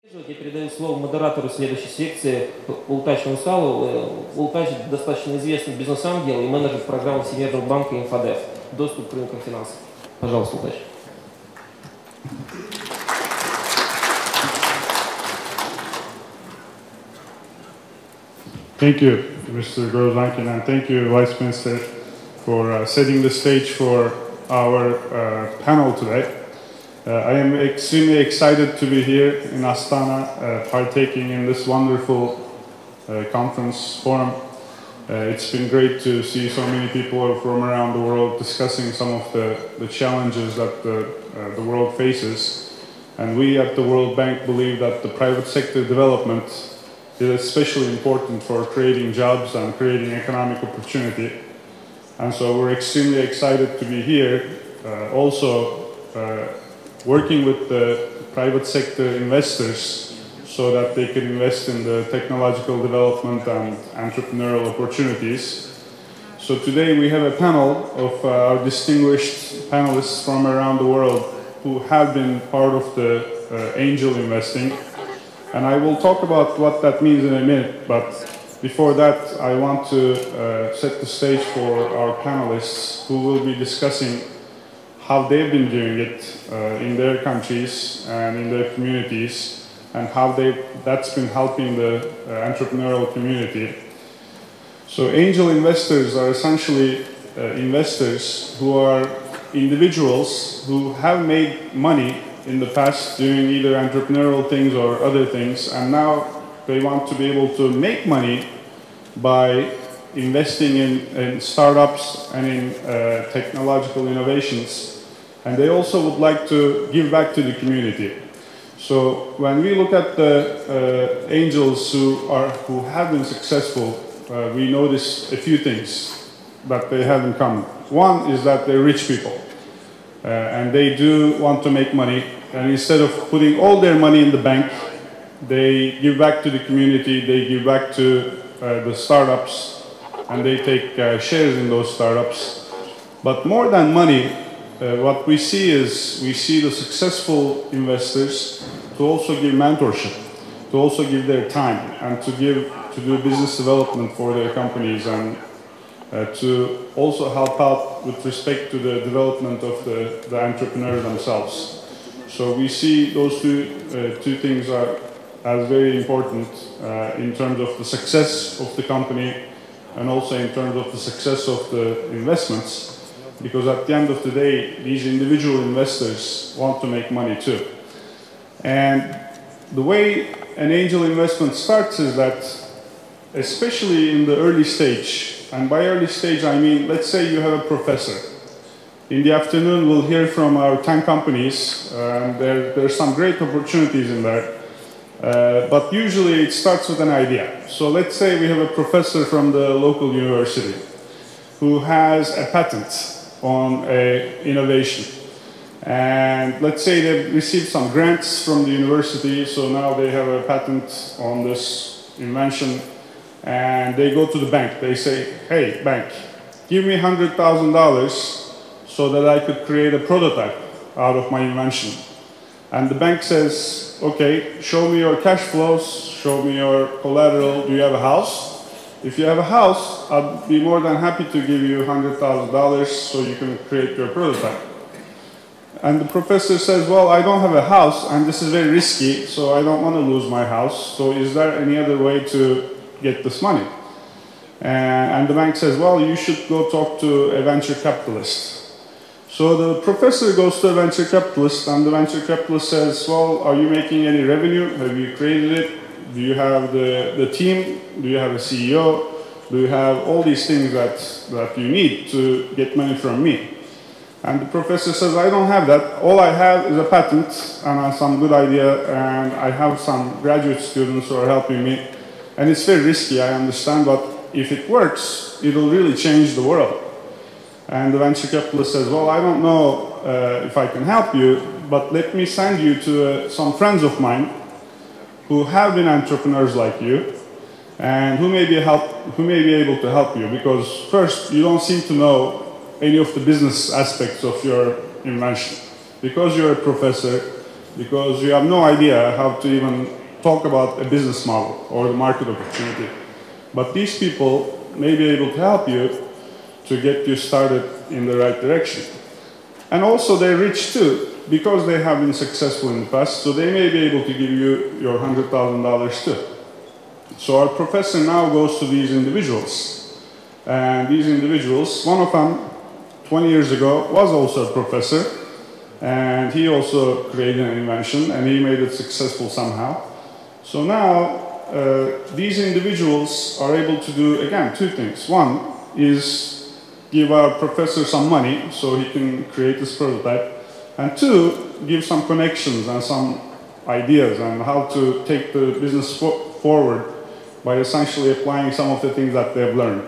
Я передаю слово модератору следующей секции Ултачу Унсалу. Ултач достаточно известный бизнес-ангел и менеджер программы Всемирного банка «Инфодев». Доступ к рынкам финансов. Пожалуйста, Ултач. Thank you, Mr. Grozankin, and thank you, Vice Minister, for setting the stage for our panel today. I am extremely excited to be here in Astana, partaking in this wonderful conference forum. It's been great to see so many people from around the world discussing some of the challenges that the world faces. And we at the World Bank believe that the private sector development is especially important for creating jobs and creating economic opportunity. And so we're extremely excited to be here, also working with the private sector investors so that they can invest in the technological development and entrepreneurial opportunities. So today we have a panel of our distinguished panelists from around the world who have been part of the angel investing. And I will talk about what that means in a minute, but before that I want to set the stage for our panelists who will be discussing how they've been doing it in their countries and in their communities, and how that's been helping the entrepreneurial community. So angel investors are essentially investors who are individuals who have made money in the past doing either entrepreneurial things or other things, and now they want to be able to make money by investing in startups and in technological innovations. And they also would like to give back to the community. So when we look at the angels who have been successful, we notice a few things that they have in common. One is that they're rich people. And they do want to make money, and instead of putting all their money in the bank, they give back to the community, they give back to the startups, and they take shares in those startups. But more than money, what we see is we see the successful investors to also give mentorship, to also give their time, and to do business development for their companies, and to also help out with respect to the development of the entrepreneurs themselves. So we see those two things as very important in terms of the success of the company and also in terms of the success of the investments, because at the end of the day, these individual investors want to make money too. And the way an angel investment starts is that, especially in the early stage, and by early stage I mean, let's say you have a professor. In the afternoon we'll hear from our 10 companies, and there's some great opportunities in there. But usually it starts with an idea. So let's say we have a professor from the local university who has a patent on an innovation. And let's say they've received some grants from the university, so now they have a patent on this invention. And they go to the bank. They say, hey, bank, give me $100,000 so that I could create a prototype out of my invention. And the bank says, okay, show me your cash flows, show me your collateral. Do you have a house? If you have a house, I'd be more than happy to give you $100,000 so you can create your prototype. And the professor says, well, I don't have a house, and this is very risky, so I don't want to lose my house. So is there any other way to get this money? And the bank says, well, you should go talk to a venture capitalist. So the professor goes to a venture capitalist, and the venture capitalist says, well, are you making any revenue? Have you created it? Do you have the team? Do you have a CEO? Do you have all these things that you need to get money from me? And the professor says, I don't have that. All I have is a patent and some good idea, and I have some graduate students who are helping me. And it's very risky, I understand, but if it works, it'll really change the world. And the venture capitalist says, well, I don't know if I can help you, but let me send you to some friends of mine who have been entrepreneurs like you, and who may be able to help you, because first, you don't seem to know any of the business aspects of your invention. Because you're a professor, because you have no idea how to even talk about a business model or the market opportunity. But these people may be able to help you to get you started in the right direction. And also they're rich too, because they have been successful in the past, so they may be able to give you your $100,000 too. So our professor now goes to these individuals. And these individuals, one of them 20 years ago was also a professor, and he also created an invention and he made it successful somehow. So now these individuals are able to do, again, two things. One is give our professor some money so he can create this prototype, and two, give some connections and some ideas on how to take the business forward by essentially applying some of the things that they've learned.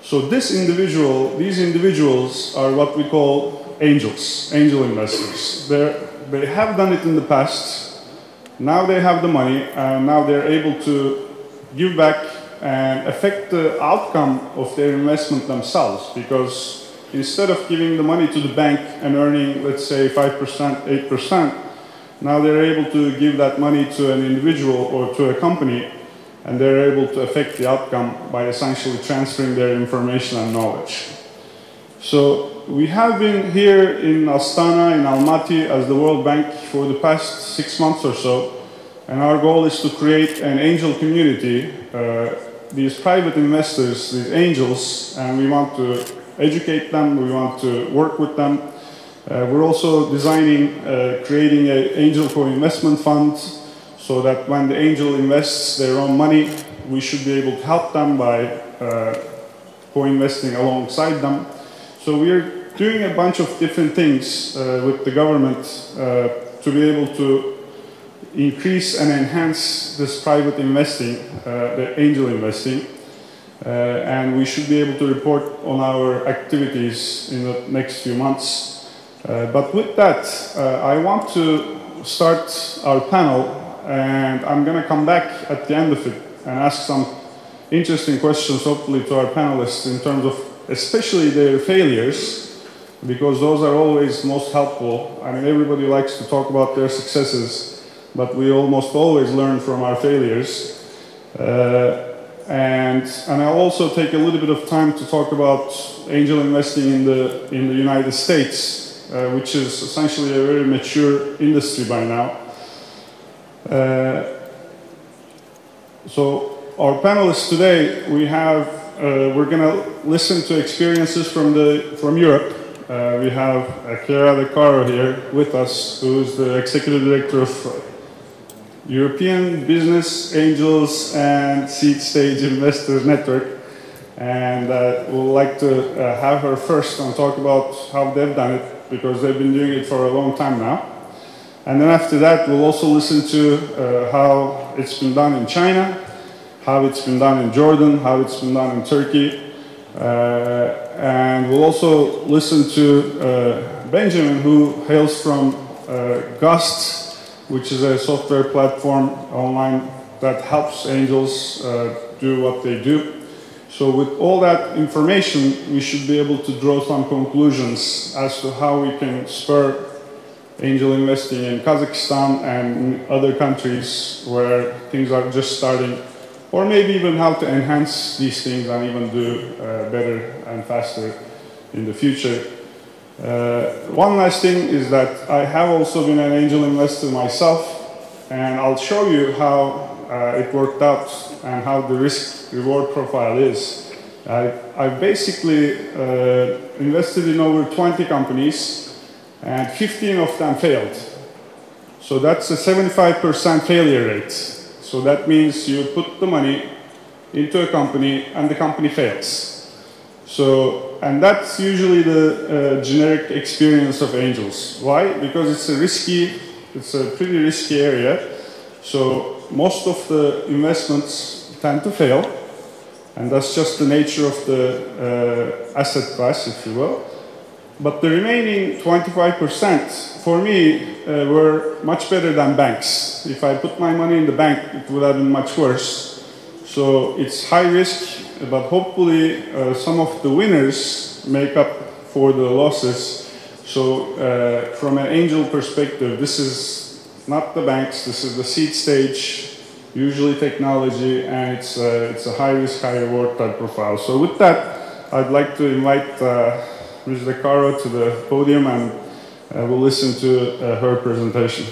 So these individuals are what we call angels, angel investors. They have done it in the past, now they have the money, and now they're able to give back and affect the outcome of their investment themselves, because instead of giving the money to the bank and earning, let's say, 5%, 8%, now they're able to give that money to an individual or to a company, and they're able to affect the outcome by essentially transferring their information and knowledge. So we have been here in Astana, in Almaty, as the World Bank for the past 6 months or so, and our goal is to create an angel community, these private investors, these angels, and we want to educate them, we want to work with them. We're also designing, creating an angel co-investment fund, so that when the angel invests their own money, we should be able to help them by co-investing alongside them. So we're doing a bunch of different things with the government to be able to increase and enhance this private investing, the angel investing, and we should be able to report on our activities in the next few months. But with that, I want to start our panel, and I'm going to come back at the end of it and ask some interesting questions, hopefully, to our panelists in terms of especially their failures, because those are always most helpful. I mean, everybody likes to talk about their successes, but we almost always learn from our failures. And I'll also take a little bit of time to talk about angel investing in the United States, which is essentially a very mature industry by now. So our panelists today, we're going to listen to experiences from Europe. We have Chiara De Caro here with us, who is the executive director of European Business Angels and Seed Stage Investors Network, and we'd like to have her first and talk about how they've done it, because they've been doing it for a long time now. And then after that, we'll also listen to how it's been done in China, how it's been done in Jordan, how it's been done in Turkey, and we'll also listen to Benjamin, who hails from Gust, which is a software platform online that helps angels do what they do. So with all that information, we should be able to draw some conclusions as to how we can spur angel investing in Kazakhstan and in other countries where things are just starting, or maybe even how to enhance these things and even do better and faster in the future. One last thing is that I have also been an angel investor myself, and I'll show you how it worked out and how the risk-reward profile is. I've basically invested in over 20 companies, and 15 of them failed. So that's a 75% failure rate. So that means you put the money into a company and the company fails. So, and that's usually the generic experience of angels. Why? Because it's a pretty risky area. So most of the investments tend to fail, and that's just the nature of the asset class, if you will. But the remaining 25% for me were much better than banks. If I put my money in the bank, it would have been much worse. So it's high risk, but hopefully some of the winners make up for the losses. So from an angel perspective, this is not the banks. This is the seed stage, usually technology, and it's a high risk, high reward type profile. So with that, I'd like to invite Ms. De Caro to the podium, and we'll listen to her presentation.